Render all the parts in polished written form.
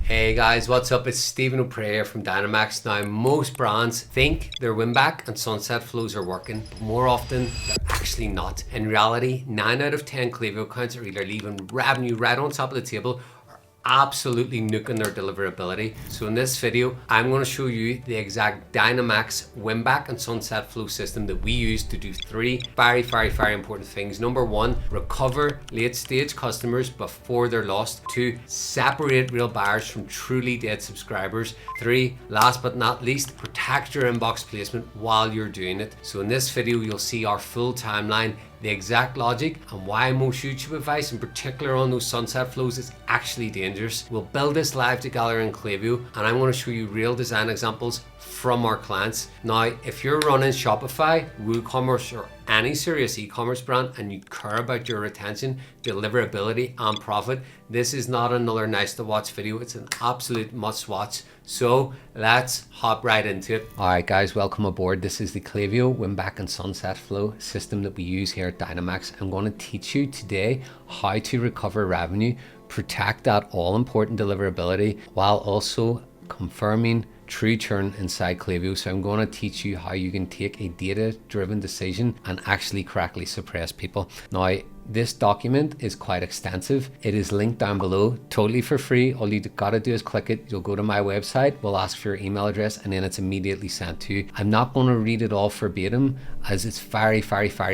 Hey guys, what's up? It's Stephen O'Praya from Dynamx. Now, most brands think their Winback and Sunset flows are working, but more often they're actually not. In reality, 9 out of 10 Klaviyo accounts are either leaving revenue right on top of the table or absolutely nuking their deliverability. So in this video, I'm going to show you the exact Dynamx Winback and Sunset flow system that we use to do three very important things. Number one, recover late stage customers before they're lost. 2, separate real buyers from truly dead subscribers. 3, last but not least, protect your inbox placement while you're doing it. So in this video, you'll see our full timeline, the exact logic, and why most YouTube advice, in particular on those sunset flows, is actually dangerous. We'll build this live together in Klaviyo, and I'm going to show you real design examples from our clients. Now, if you're running Shopify, WooCommerce, or any serious e-commerce brand and you care about your retention, deliverability, and profit, this is not another nice to watch video. It's an absolute must watch. So let's hop right into it. All right, guys, welcome aboard. This is the Klaviyo Winback and Sunset flow system that we use here at Dynamx. I'm going to teach you today how to recover revenue, protect that all important deliverability, while also confirming true churn inside Klaviyo. So I'm going to teach you how you can take a data-driven decision and actually correctly suppress people. Now, this document is quite extensive. It is linked down below, totally for free. All you gotta do is click it. You'll go to my website, we'll ask for your email address, and then it's immediately sent to you. I'm not going to read it all verbatim, as it's very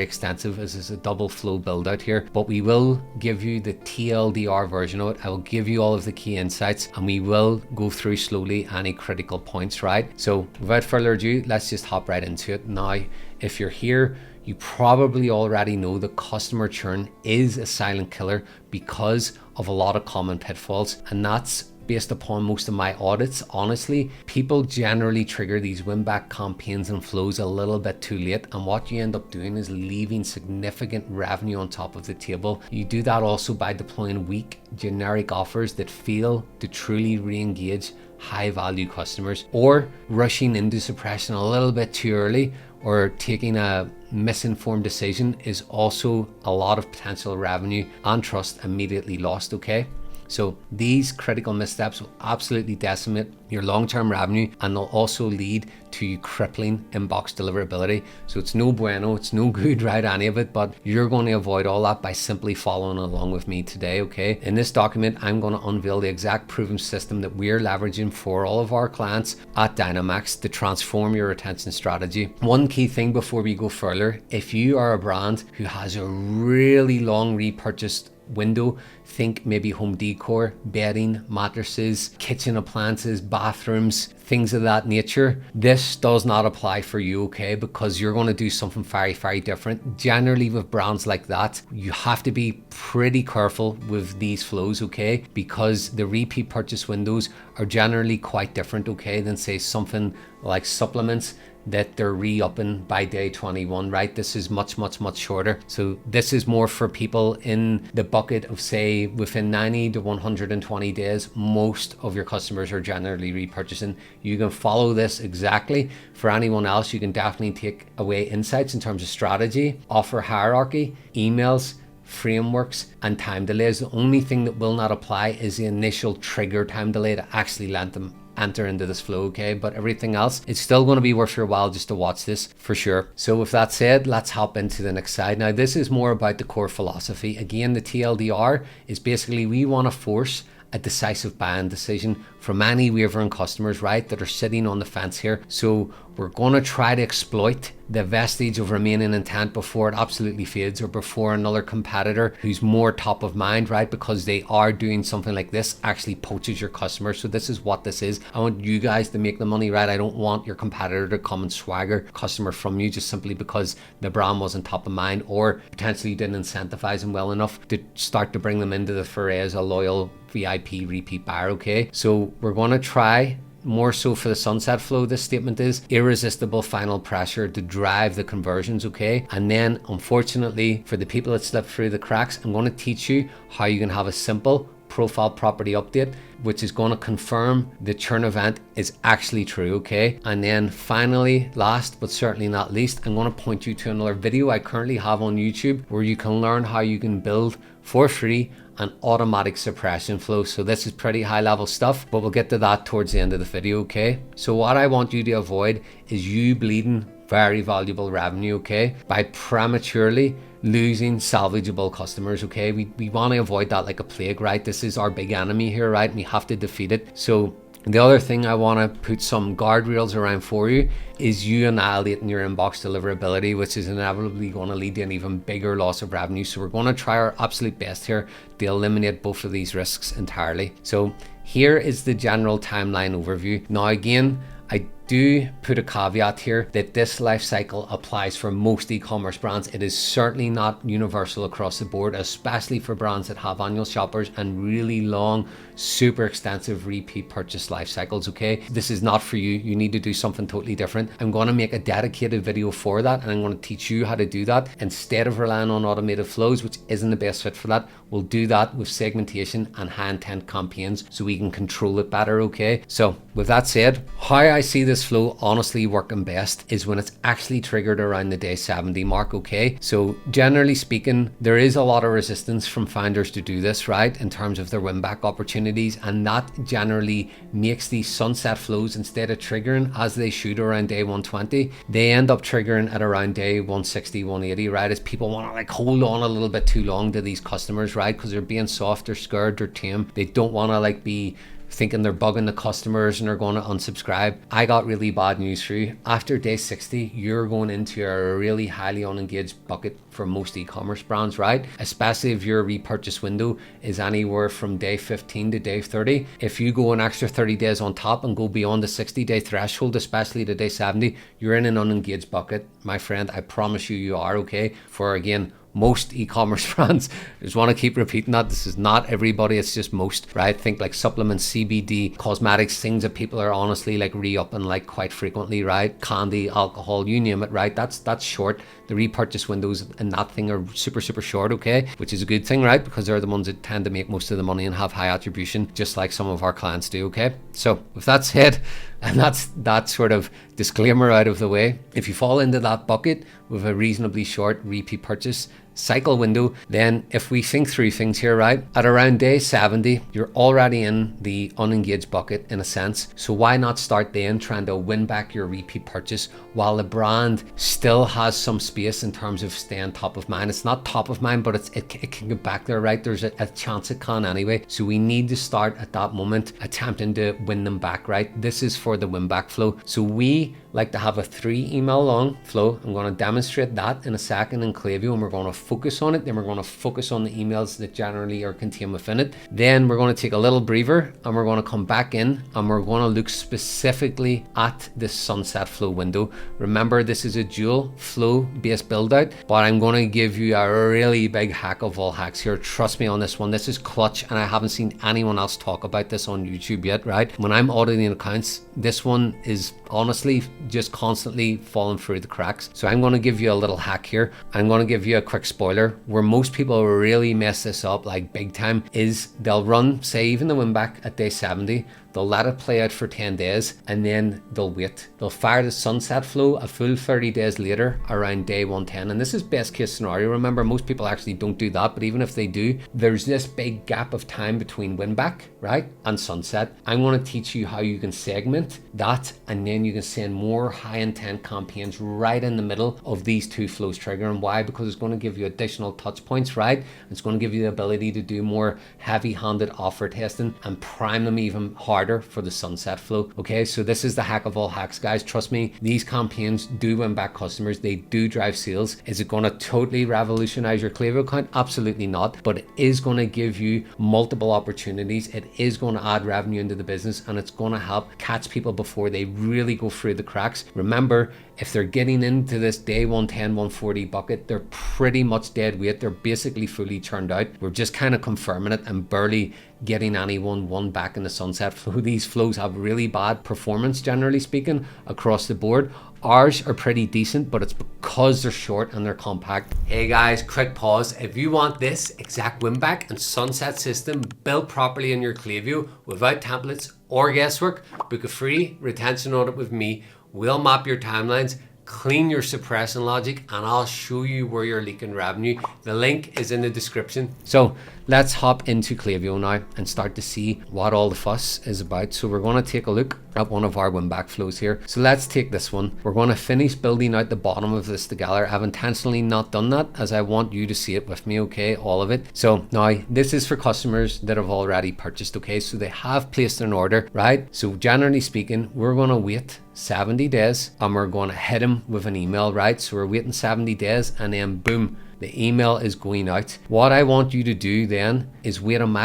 extensive, as it's a double flow build out here, but we will give you the TLDR version of it. I will give you all of the key insights, and we will go through slowly any critical points, right? So without further ado, let's just hop right into it. Now, if you're here, you probably already know that customer churn is a silent killer because of a lot of common pitfalls, and that's based upon most of my audits. Honestly, people generally trigger these win-back campaigns and flows a little bit too late, and what you end up doing is leaving significant revenue on top of the table. You do that also by deploying weak generic offers that fail to truly re-engage high value customers, or rushing into suppression a little bit too early, or taking a misinformed decision is also a lot of potential revenue and trust immediately lost, okay? So these critical missteps will absolutely decimate your long-term revenue, and they'll also lead to you crippling inbox deliverability. So it's no bueno, it's no good, right, any of it, but you're going to avoid all that by simply following along with me today, okay? In this document, I'm going to unveil the exact proven system that we're leveraging for all of our clients at Dynamx to transform your retention strategy. One key thing before we go further, if you are a brand who has a really long repurchased window, think maybe home decor, bedding, mattresses, kitchen appliances, bathrooms, things of that nature, this does not apply for you, okay? Because you're going to do something very different. Generally with brands like that, you have to be pretty careful with these flows, okay? Because the repeat purchase windows are generally quite different, okay, than say something like supplements that they're re-upping by day 21, right? This is much shorter. So this is more for people in the bucket of, say, within 90 to 120 days, most of your customers are generally repurchasing. You can follow this exactly. For anyone else, you can definitely take away insights in terms of strategy, offer hierarchy, emails, frameworks, and time delays. The only thing that will not apply is the initial trigger time delay to actually let them enter into this flow, okay? But everything else, it's still going to be worth your while just to watch this for sure. So with that said, let's hop into the next side. Now, this is more about the core philosophy. Again, the TLDR is basically we want to force a decisive buying decision from any wavering customers, right, that are sitting on the fence here. So we're going to try to exploit the vestige of remaining intent before it absolutely fades, or before another competitor who's more top of mind, right, because they are doing something like this, actually poaches your customer. So this is what this is. I want you guys to make the money, right? I don't want your competitor to come and swagger customer from you just simply because the brand wasn't top of mind, or potentially didn't incentivize them well enough to start to bring them into the foray as a loyal VIP repeat buyer, okay? So we're going to try, more so for the sunset flow, this statement is irresistible final pressure to drive the conversions, okay? And then unfortunately for the people that slip through the cracks, I'm going to teach you how you can have a simple profile property update, which is going to confirm the churn event is actually true, okay? And then finally, last but certainly not least, I'm going to point you to another video I currently have on YouTube where you can learn how you can build for free and automatic suppression flow. So this is pretty high level stuff, but we'll get to that towards the end of the video, okay? So what I want you to avoid is you bleeding very valuable revenue, okay, by prematurely losing salvageable customers, okay? We want to avoid that like a plague, right? This is our big enemy here, right? And we have to defeat it. So the other thing I want to put some guardrails around for you is you annihilating your inbox deliverability, which is inevitably going to lead to an even bigger loss of revenue. So we're going to try our absolute best here to eliminate both of these risks entirely. So here is the general timeline overview. Now again, I do put a caveat here that this life cycle applies for most e-commerce brands. It is certainly not universal across the board, especially for brands that have annual shoppers and really long, super extensive repeat purchase life cycles, okay? This is not for you. You need to do something totally different. I'm going to make a dedicated video for that, and I'm going to teach you how to do that instead of relying on automated flows, which isn't the best fit for that. We'll do that with segmentation and high intent campaigns so we can control it better, okay? So with that said, how I see this flow honestly working best is when it's actually triggered around the day 70 mark, okay? So generally speaking, there is a lot of resistance from founders to do this, right, in terms of their win-back opportunities, and that generally makes these sunset flows, instead of triggering as they should around day 120, they end up triggering at around day 160, 180, right, as people want to like hold on a little bit too long to these customers, right, because they're being soft, they're scared, they're tame, they don't want to like be thinking they're bugging the customers and they're going to unsubscribe. I got really bad news for you. After day 60, you're going into a really highly unengaged bucket for most e-commerce brands, right? Especially if your repurchase window is anywhere from day 15 to day 30. If you go an extra 30 days on top and go beyond the 60-day threshold, especially to day 70, you're in an unengaged bucket. My friend, I promise you are, okay? For again, most e-commerce brands. I just want to keep repeating that. This is not everybody, it's just most, right? Think like supplements, CBD, cosmetics, things that people are honestly like re-upping like quite frequently, right? Candy, alcohol, you name it, right? That's short. The repurchase windows and that thing are super short, okay? Which is a good thing, right? Because they're the ones that tend to make most of the money and have high attribution, just like some of our clients do, okay? So with that said, and that's that sort of disclaimer out of the way, if you fall into that bucket with a reasonably short repeat purchase cycle window, then if we think through things here, right, at around day 70, you're already in the unengaged bucket in a sense. So why not start then trying to win back your repeat purchase while the brand still has some space in terms of staying top of mind? It's not top of mind, but it can get back there, right? There's a chance it can anyway. So we need to start at that moment attempting to win them back, right? This is for the win back flow. So we like to have a 3 email long flow. I'm going to demonstrate that in a second in Klaviyo, and we're going to focus on it. Then we're going to focus on the emails that generally are contained within it. Then we're going to take a little breather and we're going to come back in and we're going to look specifically at this sunset flow window. Remember, this is a dual flow based build out, but I'm going to give you a really big hack of all hacks here. Trust me on this one. This is clutch, and I haven't seen anyone else talk about this on YouTube yet, right? When I'm auditing accounts, this one is honestly just constantly falling through the cracks. So I'm going to give you a little hack here. I'm going to give you a quick spoiler. Where most people really mess this up like big time is they'll run, say, even the win back at day 70, they'll let it play out for 10 days and then they'll wait. They'll fire the sunset flow a full 30 days later around day 110. And this is best case scenario. Remember, most people actually don't do that, but even if they do, there's this big gap of time between win back, right, and sunset. I'm going to teach you how you can segment that, and then you can send more high intent campaigns right in the middle of these two flows triggering. Why? Because it's going to give you additional touch points, right? It's going to give you the ability to do more heavy-handed offer testing and prime them even harder for the sunset flow. Okay, so this is the hack of all hacks, guys. Trust me, these campaigns do win back customers. They do drive sales. Is it going to totally revolutionize your Klaviyo account? Absolutely not, but it is going to give you multiple opportunities. It is going to add revenue into the business, and it's going to help catch people before they really go through the cracks. Remember, if they're getting into this day 110, 140 bucket, they're pretty much dead weight. They're basically fully churned out. We're just kind of confirming it and barely getting anyone won back in the sunset flow. These flows have really bad performance, generally speaking, across the board. Ours are pretty decent, but it's because they're short and they're compact. Hey guys, quick pause. If you want this exact win-back and sunset system built properly in your Klaviyo without templates or guesswork, book a free retention audit with me. We'll map your timelines, clean your suppression logic, and I'll show you where you're leaking revenue. The link is in the description. So let's hop into Klaviyo now and start to see what all the fuss is about. So we're going to take a look at one of our Winback flows here. So let's take this one. We're going to finish building out the bottom of this together. I've intentionally not done that as I want you to see it with me, okay, all of it. So now this is for customers that have already purchased, okay, so they have placed an order, right? So generally speaking, we're going to wait 70 days and we're going to hit them with an email, right? So we're waiting 70 days and then boom, the email is going out. What I want you to do then is wait an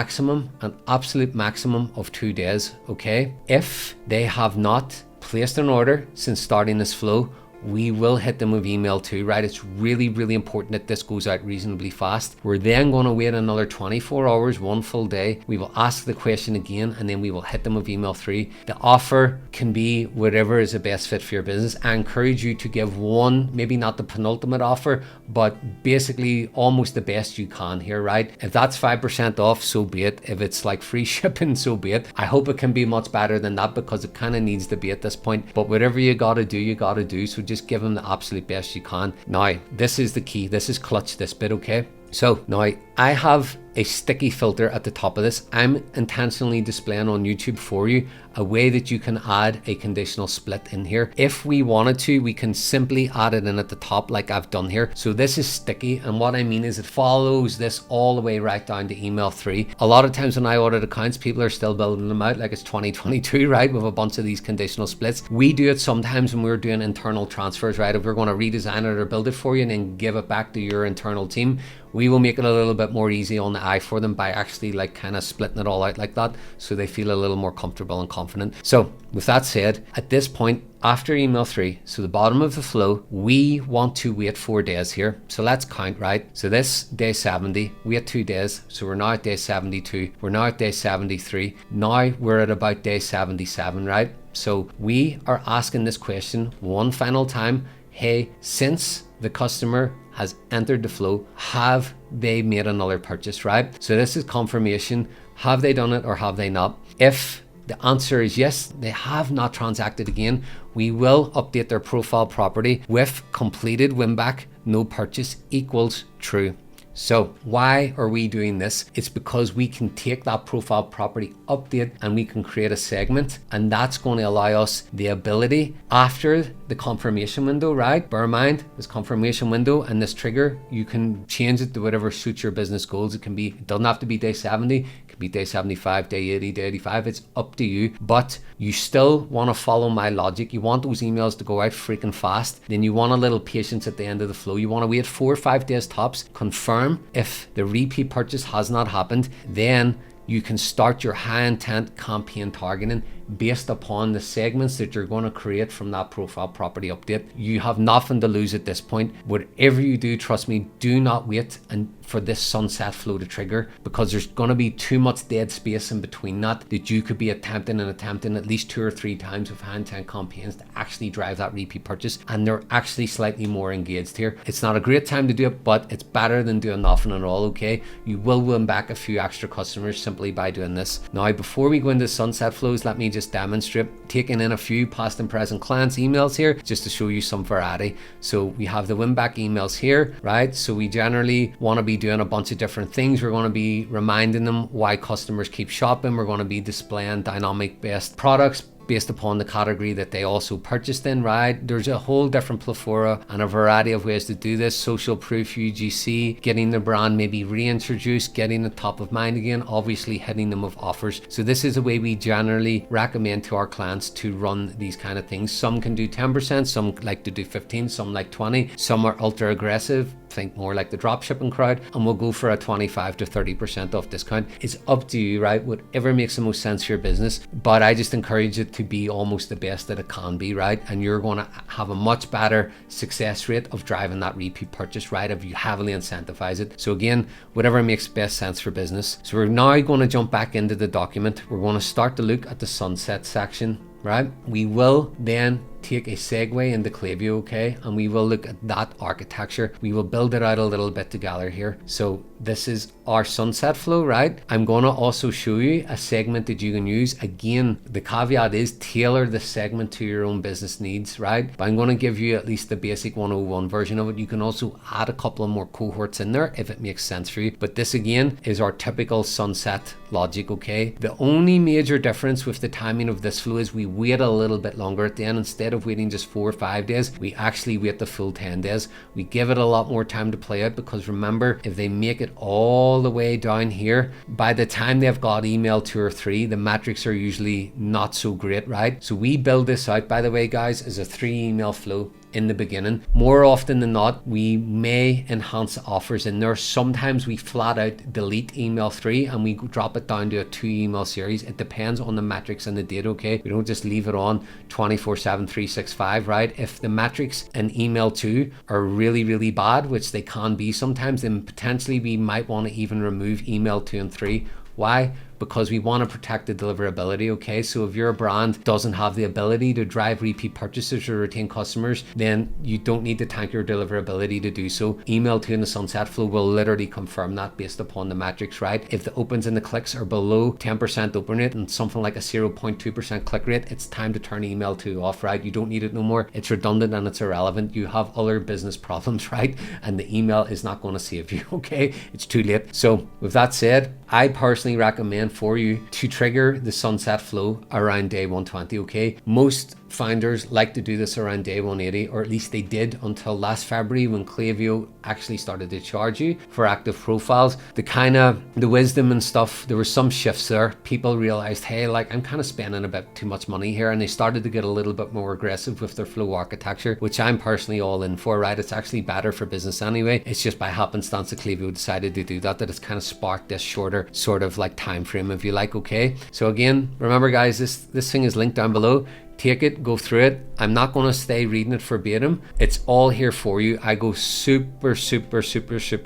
absolute maximum of 2 days, okay? If they have not placed an order since starting this flow, we will hit them with email too, right? It's really, really important that this goes out reasonably fast. We're then going to wait another 24 hours, 1 full day. We will ask the question again, and then we will hit them with email 3. The offer can be whatever is the best fit for your business. I encourage you to give one, maybe not the penultimate offer, but basically almost the best you can here, right? If that's 5% off, so be it. If it's like free shipping, so be it. I hope it can be much better than that because it kind of needs to be at this point. But whatever you got to do, you got to do. So just give them the absolute best you can. Now, this is the key. This is clutch, this bit, okay? So now I have a sticky filter at the top of this. I'm intentionally displaying on YouTube for you a way that you can add a conditional split in here. If we wanted to, we can simply add it in at the top like I've done here. So this is sticky, and what I mean is it follows this all the way right down to email 3. A lot of times when I audit accounts, people are still building them out like it's 2022, right? With a bunch of these conditional splits. We do it sometimes when we're doing internal transfers, right? If we're going to redesign it or build it for you and then give it back to your internal team, we will make it a little bit more easy on the eye for them by actually like kind of splitting it all out like that, so they feel a little more comfortable and confident. So with that said, at this point, after email 3, so the bottom of the flow, we want to wait 4 days here. So let's count, right? So this day 70, wait 2 days. So we're now at day 72. We're now at day 73. Now we're at about day 77, right? So we are asking this question one final time. Hey, since the customer has entered the flow, have they made another purchase, right? So this is confirmation. Have they done it or have they not? If the answer is yes, they have not transacted again, we will update their profile property with completed Winback, no purchase equals true. So why are we doing this? It's because we can take that profile property update and we can create a segment, and that's going to allow us the ability after the confirmation window, right? Bear in mind, this confirmation window and this trigger, you can change it to whatever suits your business goals. It doesn't have to be day 70, it can be day 75, day 80, day 85. It's up to you, but you still want to follow my logic. You want those emails to go out freaking fast. Then you want a little patience at the end of the flow. You want to wait 4 or 5 days tops, confirm. If the repeat purchase has not happened, then you can start your high intent campaign targeting based upon the segments that you're going to create from that profile property update. You have nothing to lose at this point. Whatever you do, trust me, do not wait and for this sunset flow to trigger, because there's going to be too much dead space in between that you could be attempting at least 2 or 3 times with high intent campaigns to actually drive that repeat purchase, and they're actually slightly more engaged here. It's not a great time to do it, but it's better than doing nothing at all, okay? You will win back a few extra customers simply by doing this. Now, before we go into sunset flows, let me just demonstrate taking in a few past and present clients emails here just to show you some variety. So we have the Winback emails here, right? So we generally want to be doing a bunch of different things. We're going to be reminding them why customers keep shopping. We're going to be displaying dynamic best products based upon the category that they also purchased in, right? There's a whole different plethora and a variety of ways to do this. Social proof, UGC, getting the brand maybe reintroduced, getting it top of mind again, obviously hitting them with offers. So this is a way we generally recommend to our clients to run these kind of things. Some can do 10%, some like to do 15, some like 20, some are ultra aggressive, think more like the drop shipping crowd, and we'll go for a 25 to 30% off discount. It's up to you, right? Whatever makes the most sense for your business, but I just encourage it to be almost the best that it can be, right? And you're going to have a much better success rate of driving that repeat purchase, right? If you heavily incentivize it. So again, whatever makes best sense for business. So we're now going to jump back into the document. We're going to start to look at the sunset section, right? We will then take a segue into Klaviyo, okay? And we will look at that architecture. We will build it out a little bit together here. So this is our sunset flow, right? I'm going to also show you a segment that you can use. Again, the caveat is tailor the segment to your own business needs, right? But I'm going to give you at least the basic 101 version of it. You can also add a couple of more cohorts in there if it makes sense for you. But this again is our typical sunset logic, okay? The only major difference with the timing of this flow is we wait a little bit longer at the end. Instead of waiting just 4 or 5 days, we actually wait the full 10 days. We give it a lot more time to play out, because remember, if they make it all the way down here, by the time they've got email 2 or 3, the metrics are usually not so great, right? So we build this out, by the way, guys, as a 3 email flow in the beginning. More often than not, we may enhance offers in there. Sometimes we flat out delete email 3 and we drop it down to a 2 email series. It depends on the metrics and the data, okay? We don't just leave it on 24/7, 365, right? If the metrics in email 2 are really, really bad, which they can be sometimes, then potentially we might want to even remove email 2 and 3. Why? Because we want to protect the deliverability, okay? So if your brand doesn't have the ability to drive repeat purchases or retain customers, then you don't need to tank your deliverability to do so. Email 2 in the sunset flow will literally confirm that based upon the metrics, right? If the opens and the clicks are below 10% open rate and something like a 0.2% click rate, it's time to turn email 2 off, right? You don't need it no more. It's redundant and it's irrelevant. You have other business problems, right? And the email is not going to save you, okay? It's too late. So with that said, I personally recommend for you to trigger the sunset flow around day 120, okay? Most founders like to do this around day 180, or at least they did until last February when Klaviyo actually started to charge you for active profiles. The wisdom and stuff, there were some shifts there. People realized, hey, like I'm kind of spending a bit too much money here, and they started to get a little bit more aggressive with their flow architecture, which I'm personally all in for, right? It's actually better for business anyway. It's just by happenstance that Klaviyo decided to do that it's kind of sparked this shorter sort of like time frame, if you like, okay? So again, remember guys, this thing is linked down below. Take it, go through it. I'm not going to stay reading it verbatim. It's all here for you. I go super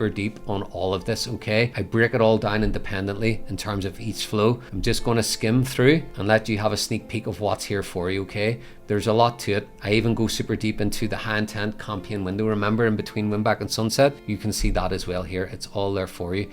deep on all of this, okay? I break it all down independently in terms of each flow. I'm just going to skim through and let you have a sneak peek of what's here for you, okay? There's a lot to it. I even go super deep into the high intent campaign window. Remember, in between Winback and Sunset, you can see that as well here. It's all there for you.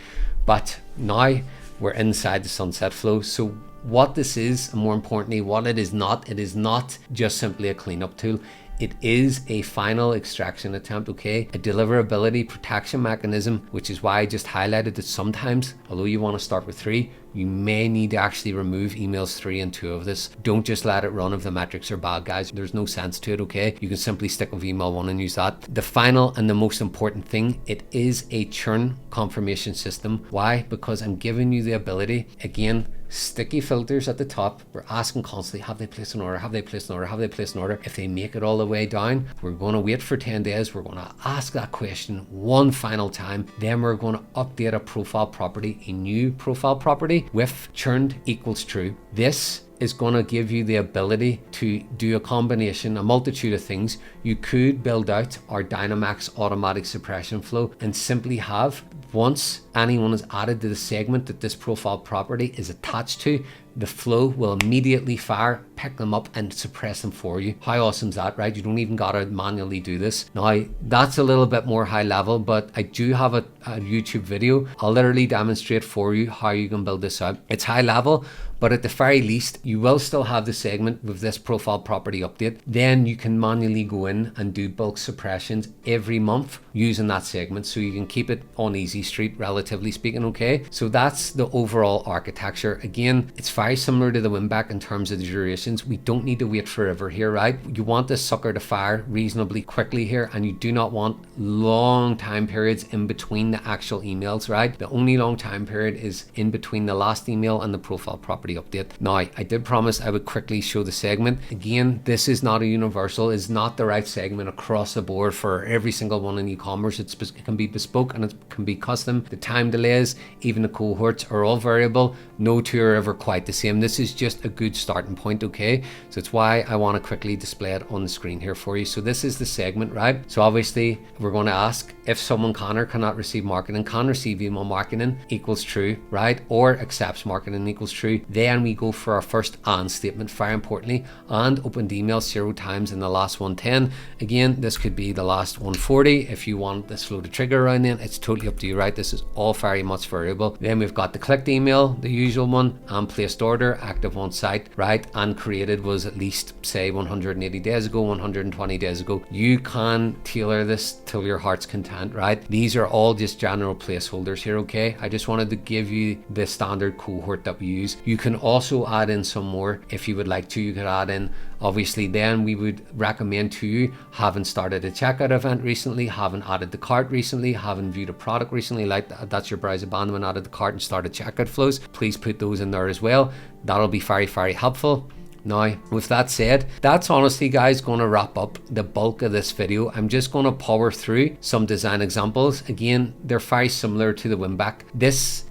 But now we're inside the sunset flow. So what this is, and more importantly, what it is not just simply a cleanup tool. It is a final extraction attempt, okay? A deliverability protection mechanism, which is why I just highlighted that sometimes, although you want to start with 3, you may need to actually remove emails 3 and 2 of this. Don't just let it run if the metrics are bad, guys. There's no sense to it, okay? You can simply stick with email 1 and use that. The final and the most important thing, it is a churn confirmation system. Why? Because I'm giving you the ability, again, sticky filters at the top. We're asking constantly, have they placed an order? Have they placed an order? Have they placed an order? If they make it all the way down, we're going to wait for 10 days. We're going to ask that question one final time. Then we're going to update a profile property, a new profile property with churned equals true. This is going to give you the ability to do a combination, a multitude of things. You could build out our Dynamx automatic suppression flow and simply have, once anyone is added to the segment that this profile property is attached to, the flow will immediately fire, pick them up and suppress them for you. How awesome is that, right? You don't even gotta manually do this. Now, that's a little bit more high level, but I do have a YouTube video. I'll literally demonstrate for you how you can build this out. It's high level, but at the very least, you will still have the segment with this profile property update. Then you can manually go in and do bulk suppressions every month using that segment, so you can keep it on easy street, relatively speaking, okay? So that's the overall architecture. Again, it's very similar to the Winback in terms of the durations. We don't need to wait forever here, right? You want this sucker to fire reasonably quickly here, and you do not want long time periods in between the actual emails, right? The only long time period is in between the last email and the profile property update. Now, I did promise I would quickly show the segment. Again, this is not a universal, it's not the right segment across the board for every single one in e-commerce. It can be bespoke and it can be custom. The time delays, even the cohorts are all variable. No two are ever quite the same. This is just a good starting point, okay? So it's why I want to quickly display it on the screen here for you. So this is the segment, right? So obviously we're going to ask if someone can or cannot receive marketing, can receive email marketing equals true, right? Or accepts marketing equals true. Then we go for our first and statement, very importantly, and opened email 0 times in the last 110. Again, this could be the last 140 if you want this flow to trigger around then. It's totally up to you, right? This is all very much variable. Then we've got the clicked email, the usual one, and placed order, active on site, right? And created was at least, say, 180 days ago, 120 days ago. You can tailor this till your heart's content, right? These are all just general placeholders here, okay? I just wanted to give you the standard cohort that we use. You can also add in some more if you would like to. You could add in, obviously, then we would recommend to you having started a checkout event recently, having added the cart recently, having viewed a product recently, like that's your browse abandonment, added the cart and started checkout flows. Please put those in there as well. That'll be very, very helpful. Now, with that said, that's honestly, guys, going to wrap up the bulk of this video. I'm just going to power through some design examples. Again, they're very similar to the Winback.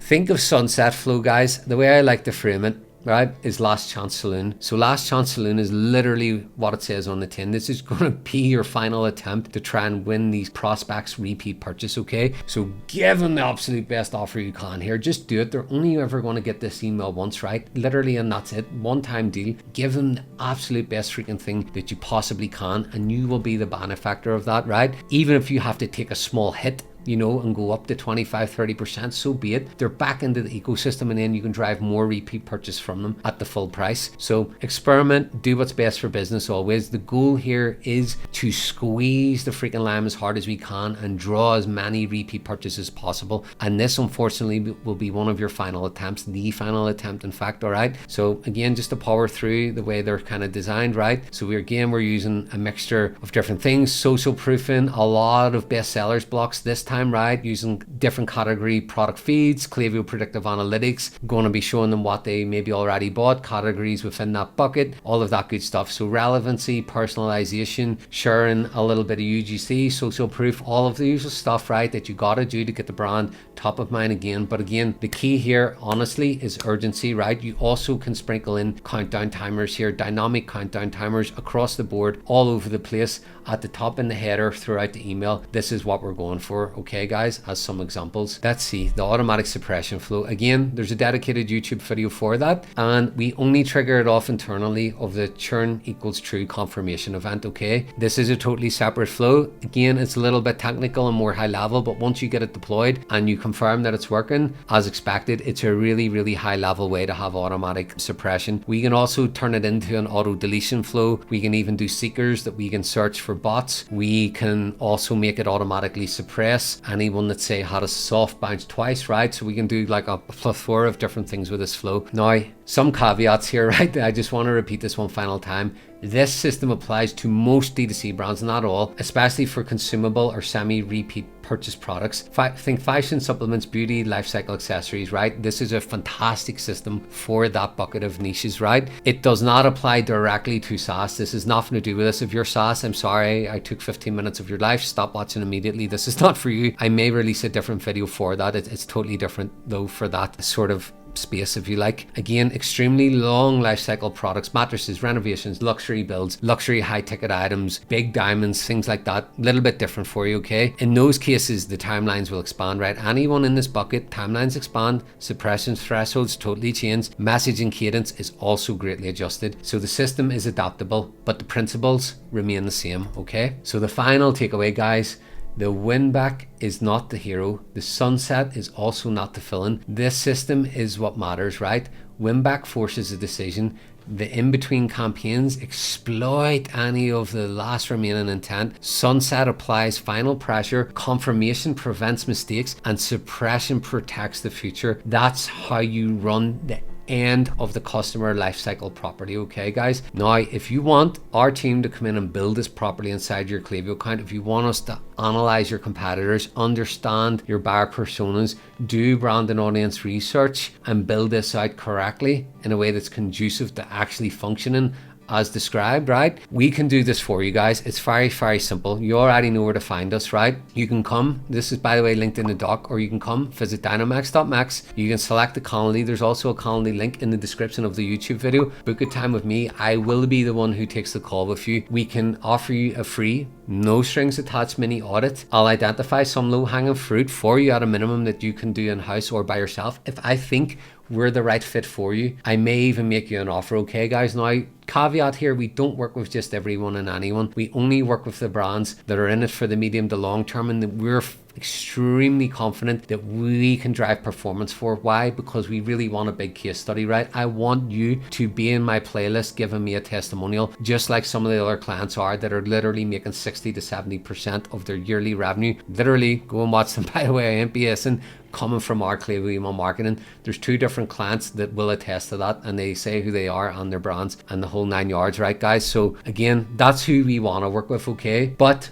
Think of Sunset Flow, guys. The way I like to frame it, right, is last chance saloon. So last chance saloon is literally what it says on the tin. This is going to be your final attempt to try and win these prospects repeat purchase, okay? So give them the absolute best offer you can here. Just do it. They're only ever going to get this email once, right? Literally, and that's it. One time deal. Give them the absolute best freaking thing that you possibly can, and you will be the benefactor of that, right? Even if you have to take a small hit, you know, and go up to 25-30%, so be it. They're back into the ecosystem, and then you can drive more repeat purchase from them at the full price. So experiment, do what's best for business always. The goal here is to squeeze the freaking lime as hard as we can and draw as many repeat purchases as possible. And this, unfortunately, will be one of your final attempts, the final attempt, in fact, all right? So again, just to power through the way they're kind of designed, right? So we're using a mixture of different things, social proofing, a lot of bestsellers blocks this time, right? Using different category product feeds, Klaviyo predictive analytics, going to be showing them what they maybe already bought, categories within that bucket, all of that good stuff. So relevancy, personalization, sharing a little bit of UGC, social proof, all of the usual stuff, right, that you got to do to get the brand top of mind again. But again, the key here, honestly, is urgency, right? You also can sprinkle in countdown timers here, dynamic countdown timers across the board, all over the place, at the top in the header, throughout the email. This is what we're going for, okay, guys, as some examples. Let's see, the automatic suppression flow. Again, there's a dedicated YouTube video for that, and we only trigger it off internally of the churn equals true confirmation event, okay? This is a totally separate flow. Again, it's a little bit technical and more high level, but once you get it deployed and you confirm that it's working as expected, it's a really, really high level way to have automatic suppression. We can also turn it into an auto deletion flow. We can even do seekers that we can search for bots. We can also make it automatically suppress anyone that, say, had a soft bounce twice, right? So we can do like a plethora of different things with this flow. Now, some caveats here, right? I just want to repeat this one final time. This system applies to most D2C brands, not all, especially for consumable or semi-repeat purchase products. Think fashion, supplements, beauty, life cycle accessories, right? This is a fantastic system for that bucket of niches, right? It does not apply directly to SaaS. This has nothing to do with this. If you're SaaS, I'm sorry, I took 15 minutes of your life. Stop watching immediately. This is not for you. I may release a different video for that. It's totally different though for that sort of space, if you like. Again, extremely long life cycle products, mattresses, renovations, luxury builds, luxury high ticket items, big diamonds, things like that. A little bit different for you, okay? In those cases, the timelines will expand, right? Anyone in this bucket, timelines expand, suppression thresholds totally change, messaging cadence is also greatly adjusted. So the system is adaptable, but the principles remain the same, okay? So the final takeaway, guys, the Winback is not the hero. The Sunset is also not the villain. This system is what matters, right? Winback forces a decision. The in-between campaigns exploit any of the last remaining intent. Sunset applies final pressure. Confirmation prevents mistakes, and suppression protects the future. That's how you run the end of the customer lifecycle properly, okay, guys? Now, if you want our team to come in and build this properly inside your Klaviyo account, if you want us to analyze your competitors, understand your buyer personas, do brand and audience research, and build this out correctly in a way that's conducive to actually functioning as described, right? We can do this for you guys. It's very, very simple. You already know where to find us, right? You can come, this is by the way linked in the doc, or you can come visit dynamx.max. You can select the Calendly. There's also a Calendly link in the description of the YouTube video. Book a time with me. I will be the one who takes the call with you. We can offer you a free, no strings attached mini audit. I'll identify some low hanging fruit for you at a minimum that you can do in-house or by yourself. If I think we're the right fit for you. I may even make you an offer, okay guys? Now, caveat here, we don't work with just everyone and anyone. We only work with the brands that are in it for the medium to long term, and that we're extremely confident that we can drive performance for. Why? Because we really want a big case study, right? I want you to be in my playlist giving me a testimonial, just like some of the other clients are that are literally making 60 to 70% of their yearly revenue. Literally, go and watch them, by the way, I ain't BSing, coming from our Klaviyo email marketing. There's 2 different clients that will attest to that, and they say who they are and their brands and the whole 9 yards, right guys? So again, that's who we want to work with, okay? But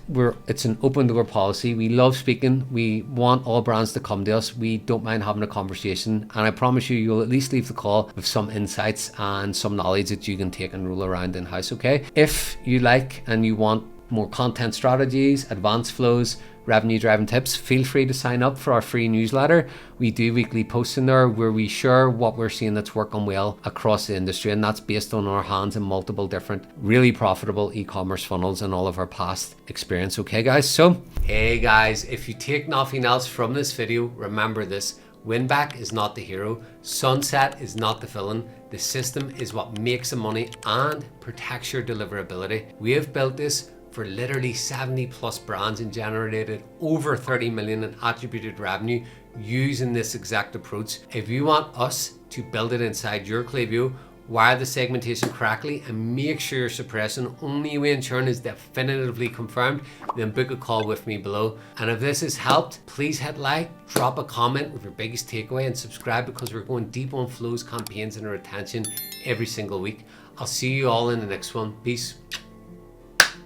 it's an open door policy. We love speaking. We want all brands to come to us. We don't mind having a conversation, and I promise you'll at least leave the call with some insights and some knowledge that you can take and roll around in house, okay? If you like and you want more content strategies, advanced flows, revenue driving tips, feel free to sign up for our free newsletter. We do weekly posts in there where we share what we're seeing that's working well across the industry, and that's based on our hands in multiple different really profitable e-commerce funnels and all of our past experience, okay guys? So hey guys, if you take nothing else from this video, remember this: Winback is not the hero, Sunset is not the villain. The system is what makes the money and protects your deliverability. We have built this for literally 70 plus brands and generated over 30 million in attributed revenue using this exact approach. If you want us to build it inside your Klaviyo, wire the segmentation correctly, and make sure your suppression only when churn is definitively confirmed, then book a call with me below. And if this has helped, please hit like, drop a comment with your biggest takeaway, and subscribe, because we're going deep on flows, campaigns, and retention every single week. I'll see you all in the next one. Peace.